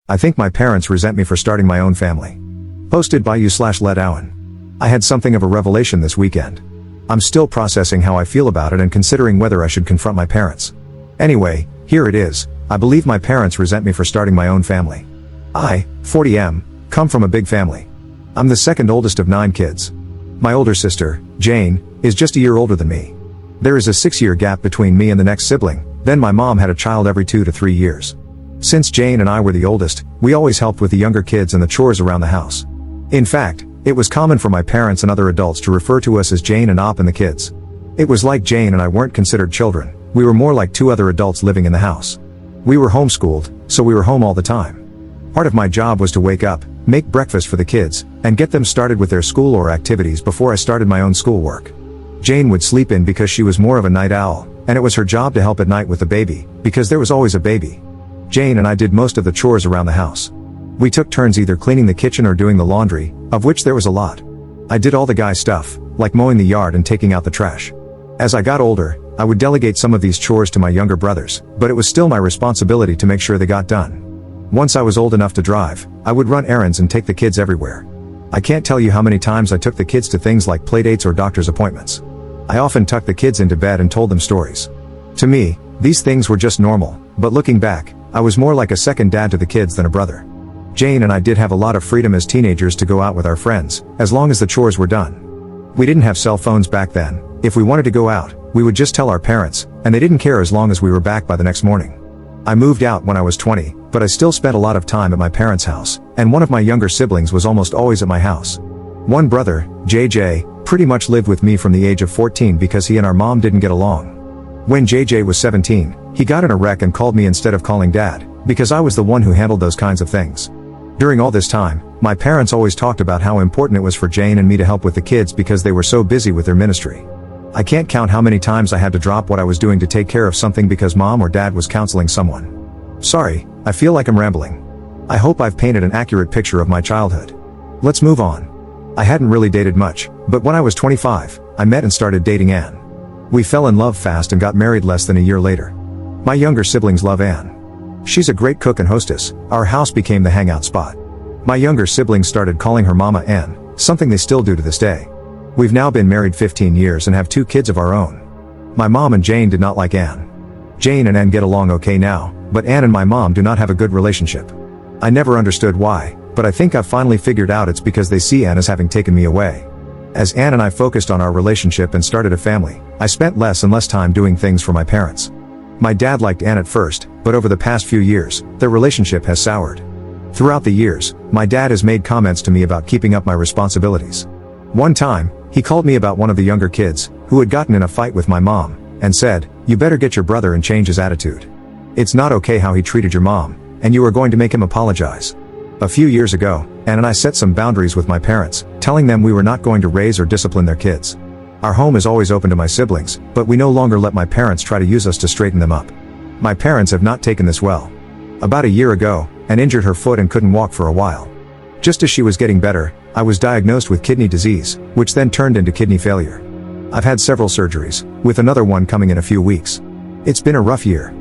I think my parents resent me for starting my own family. Posted by you/Let Owen. I had something of a revelation this weekend. I'm still processing how I feel about it and considering whether I should confront my parents. Anyway, here it is. I believe my parents resent me for starting my own family. I, 40M, come from a big family. I'm the second oldest of 9 kids. My older sister, Jane, is just a year older than me. There is a 6-year gap between me and the next sibling, then my mom had a child every 2 to 3 years. Since Jane and I were the oldest, we always helped with the younger kids and the chores around the house. In fact, it was common for my parents and other adults to refer to us as Jane and Op and the kids. It was like Jane and I weren't considered children, we were more like 2 other adults living in the house. We were homeschooled, so we were home all the time. Part of my job was to wake up, make breakfast for the kids, and get them started with their school or activities before I started my own schoolwork. Jane would sleep in because she was more of a night owl, and it was her job to help at night with the baby, because there was always a baby. Jane and I did most of the chores around the house. We took turns either cleaning the kitchen or doing the laundry, of which there was a lot. I did all the guy stuff, like mowing the yard and taking out the trash. As I got older, I would delegate some of these chores to my younger brothers, but it was still my responsibility to make sure they got done. Once I was old enough to drive, I would run errands and take the kids everywhere. I can't tell you how many times I took the kids to things like playdates or doctor's appointments. I often tucked the kids into bed and told them stories. To me, these things were just normal, but looking back, I was more like a second dad to the kids than a brother. Jane and I did have a lot of freedom as teenagers to go out with our friends, as long as the chores were done. We didn't have cell phones back then. If we wanted to go out, we would just tell our parents, and they didn't care as long as we were back by the next morning. I moved out when I was 20, but I still spent a lot of time at my parents' house, and one of my younger siblings was almost always at my house. One brother, JJ, pretty much lived with me from the age of 14 because he and our mom didn't get along. When JJ was 17, he got in a wreck and called me instead of calling dad, because I was the one who handled those kinds of things. During all this time, my parents always talked about how important it was for Jane and me to help with the kids because they were so busy with their ministry. I can't count how many times I had to drop what I was doing to take care of something because mom or dad was counseling someone. Sorry, I feel like I'm rambling. I hope I've painted an accurate picture of my childhood. Let's move on. I hadn't really dated much, but when I was 25, I met and started dating Anne. We fell in love fast and got married less than a year later. My younger siblings love Anne. She's a great cook and hostess. Our house became the hangout spot. My younger siblings started calling her Mama Anne, something they still do to this day. We've now been married 15 years and have 2 kids of our own. My mom and Jane did not like Anne. Jane and Anne get along okay now, but Anne and my mom do not have a good relationship. I never understood why, but I think I've finally figured out it's because they see Anne as having taken me away. As Anne and I focused on our relationship and started a family, I spent less and less time doing things for my parents. My dad liked Anne at first, but over the past few years, their relationship has soured. Throughout the years, my dad has made comments to me about keeping up my responsibilities. One time, he called me about one of the younger kids, who had gotten in a fight with my mom, and said, "You better get your brother and change his attitude. It's not okay how he treated your mom, and you are going to make him apologize." A few years ago, Anne and I set some boundaries with my parents, telling them we were not going to raise or discipline their kids. Our home is always open to my siblings, but we no longer let my parents try to use us to straighten them up. My parents have not taken this well. About a year ago, Anne injured her foot and couldn't walk for a while. Just as she was getting better, I was diagnosed with kidney disease, which then turned into kidney failure. I've had several surgeries, with another one coming in a few weeks. It's been a rough year.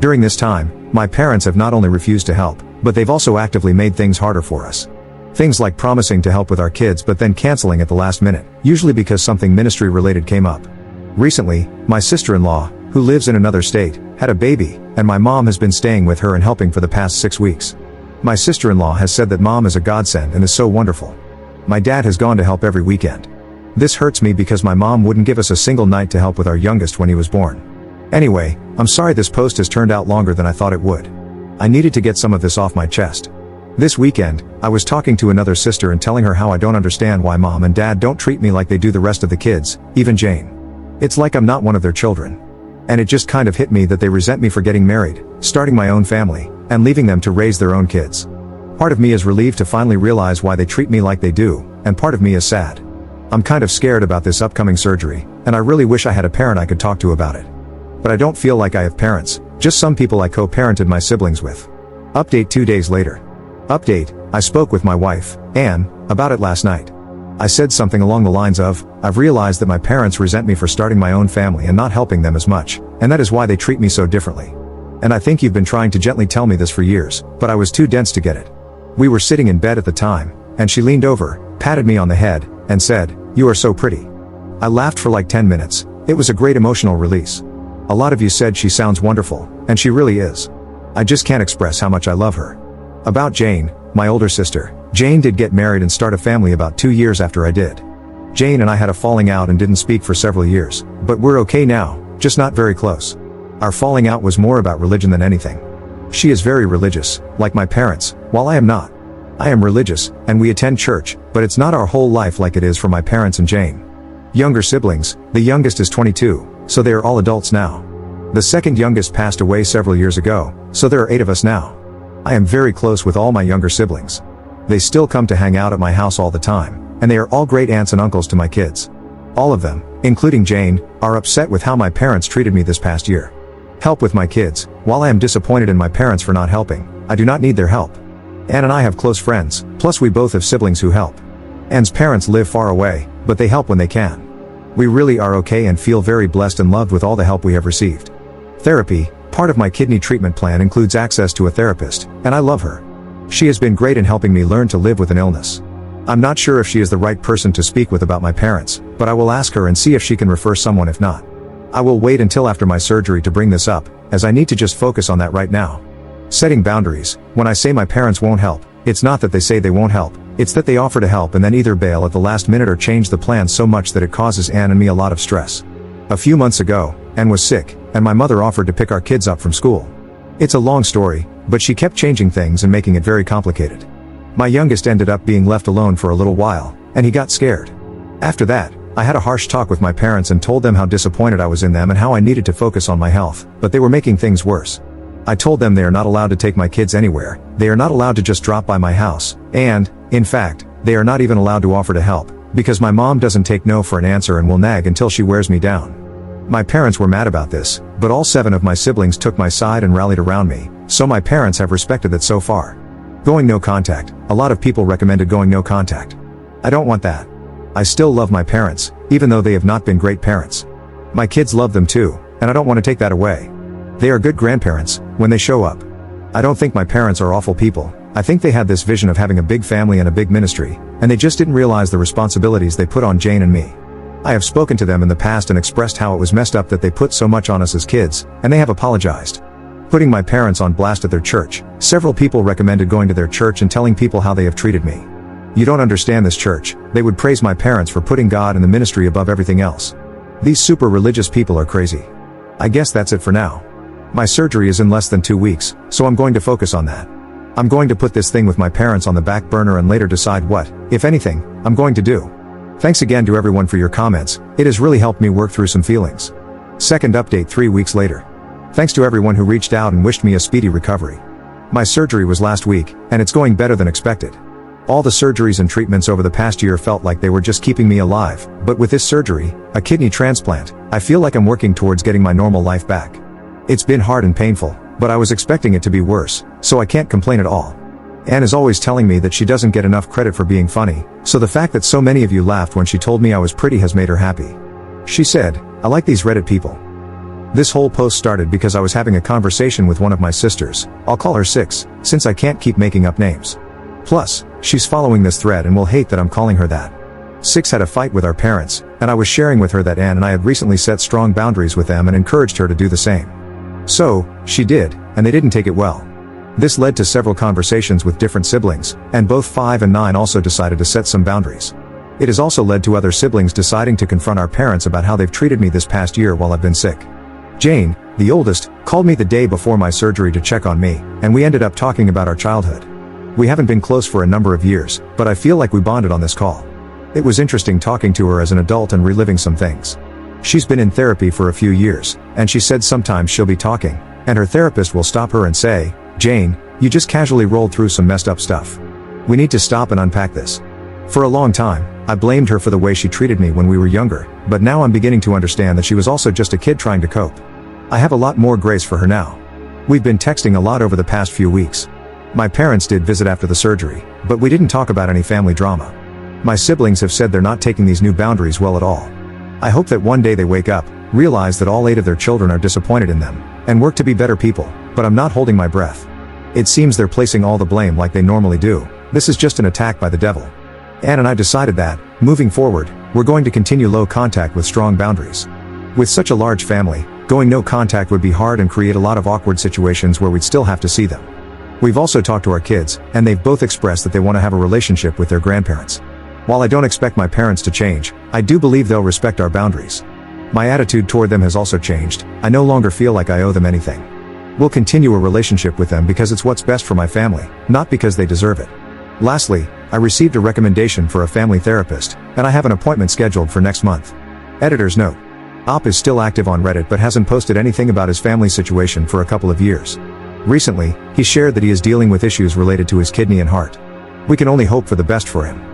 During this time, my parents have not only refused to help, but they've also actively made things harder for us. Things like promising to help with our kids but then canceling at the last minute, usually because something ministry related came up. Recently, my sister-in-law, who lives in another state, had a baby, and my mom has been staying with her and helping for the past 6 weeks. My sister-in-law has said that mom is a godsend and is so wonderful. My dad has gone to help every weekend. This hurts me because my mom wouldn't give us a single night to help with our youngest when he was born. Anyway, I'm sorry this post has turned out longer than I thought it would. I needed to get some of this off my chest. This weekend, I was talking to another sister and telling her how I don't understand why mom and dad don't treat me like they do the rest of the kids, even Jane. It's like I'm not one of their children. And it just kind of hit me that they resent me for getting married, starting my own family, and leaving them to raise their own kids. Part of me is relieved to finally realize why they treat me like they do, and part of me is sad. I'm kind of scared about this upcoming surgery, and I really wish I had a parent I could talk to about it. But I don't feel like I have parents, just some people I co-parented my siblings with. Update 2 days later. Update, I spoke with my wife, Anne, about it last night. I said something along the lines of, I've realized that my parents resent me for starting my own family and not helping them as much, and that is why they treat me so differently. And I think you've been trying to gently tell me this for years, but I was too dense to get it. We were sitting in bed at the time, and she leaned over, patted me on the head, and said, "You are so pretty." I laughed for like 10 minutes. It was a great emotional release. A lot of you said she sounds wonderful, and she really is. I just can't express how much I love her. About Jane, my older sister, Jane did get married and start a family about 2 years after I did. Jane and I had a falling out and didn't speak for several years, but we're okay now, just not very close. Our falling out was more about religion than anything. She is very religious, like my parents, while I am not. I am religious, and we attend church, but it's not our whole life like it is for my parents and Jane. Younger siblings, the youngest is 22, so they are all adults now. The second youngest passed away several years ago, so there are 8 of us now. I am very close with all my younger siblings. They still come to hang out at my house all the time, and they are all great aunts and uncles to my kids. All of them, including Jane, are upset with how my parents treated me this past year. Help with my kids. While I am disappointed in my parents for not helping, I do not need their help. Anne and I have close friends, plus we both have siblings who help. Anne's parents live far away, but they help when they can. We really are okay and feel very blessed and loved with all the help we have received. Therapy, part of my kidney treatment plan, includes access to a therapist, and I love her. She has been great in helping me learn to live with an illness. I'm not sure if she is the right person to speak with about my parents, but I will ask her and see if she can refer someone. If not, I will wait until after my surgery to bring this up, as I need to just focus on that right now. Setting boundaries. When I say my parents won't help, it's not that they say they won't help, it's that they offer to help and then either bail at the last minute or change the plan so much that it causes Anne and me a lot of stress. A few months ago, Anne was sick, and my mother offered to pick our kids up from school. It's a long story, but she kept changing things and making it very complicated. My youngest ended up being left alone for a little while, and he got scared. After that, I had a harsh talk with my parents and told them how disappointed I was in them and how I needed to focus on my health, but they were making things worse. I told them they are not allowed to take my kids anywhere, they are not allowed to just drop by my house, and, in fact, they are not even allowed to offer to help, because my mom doesn't take no for an answer and will nag until she wears me down. My parents were mad about this, but all 7 of my siblings took my side and rallied around me, so my parents have respected that so far. Going no contact. A lot of people recommended going no contact. I don't want that. I still love my parents, even though they have not been great parents. My kids love them too, and I don't want to take that away. They are good grandparents, when they show up. I don't think my parents are awful people. I think they had this vision of having a big family and a big ministry, and they just didn't realize the responsibilities they put on Jane and me. I have spoken to them in the past and expressed how it was messed up that they put so much on us as kids, and they have apologized. Putting my parents on blast at their church. Several people recommended going to their church and telling people how they have treated me. You don't understand this church. They would praise my parents for putting God and the ministry above everything else. These super religious people are crazy. I guess that's it for now. My surgery is in less than 2 weeks, so I'm going to focus on that. I'm going to put this thing with my parents on the back burner and later decide what, if anything, I'm going to do. Thanks again to everyone for your comments. It has really helped me work through some feelings. Second update 3 weeks later. Thanks to everyone who reached out and wished me a speedy recovery. My surgery was last week, and it's going better than expected. All the surgeries and treatments over the past year felt like they were just keeping me alive, but with this surgery, a kidney transplant, I feel like I'm working towards getting my normal life back. It's been hard and painful, but I was expecting it to be worse, so I can't complain at all. Anne is always telling me that she doesn't get enough credit for being funny, so the fact that so many of you laughed when she told me I was pretty has made her happy. She said, "I like these Reddit people." This whole post started because I was having a conversation with one of my sisters. I'll call her Six, since I can't keep making up names. Plus, she's following this thread and will hate that I'm calling her that. Six had a fight with our parents, and I was sharing with her that Anne and I had recently set strong boundaries with them and encouraged her to do the same. So, she did, and they didn't take it well. This led to several conversations with different siblings, and both 5 and 9 also decided to set some boundaries. It has also led to other siblings deciding to confront our parents about how they've treated me this past year while I've been sick. Jane, the oldest, called me the day before my surgery to check on me, and we ended up talking about our childhood. We haven't been close for a number of years, but I feel like we bonded on this call. It was interesting talking to her as an adult and reliving some things. She's been in therapy for a few years, and she said sometimes she'll be talking, and her therapist will stop her and say, "Jane, you just casually rolled through some messed up stuff. We need to stop and unpack this." For a long time, I blamed her for the way she treated me when we were younger, but now I'm beginning to understand that she was also just a kid trying to cope. I have a lot more grace for her now. We've been texting a lot over the past few weeks. My parents did visit after the surgery, but we didn't talk about any family drama. My siblings have said they're not taking these new boundaries well at all. I hope that one day they wake up, realize that all 8 of their children are disappointed in them, and work to be better people. But I'm not holding my breath. It seems they're placing all the blame like they normally do. This is just an attack by the devil. Anne and I decided that, moving forward, we're going to continue low contact with strong boundaries. With such a large family, going no contact would be hard and create a lot of awkward situations where we'd still have to see them. We've also talked to our kids, and they've both expressed that they want to have a relationship with their grandparents. While I don't expect my parents to change, I do believe they'll respect our boundaries. My attitude toward them has also changed. I no longer feel like I owe them anything. We'll continue a relationship with them because it's what's best for my family, not because they deserve it. Lastly, I received a recommendation for a family therapist, and I have an appointment scheduled for next month. Editor's note. Op is still active on Reddit but hasn't posted anything about his family situation for a couple of years. Recently, he shared that he is dealing with issues related to his kidney and heart. We can only hope for the best for him.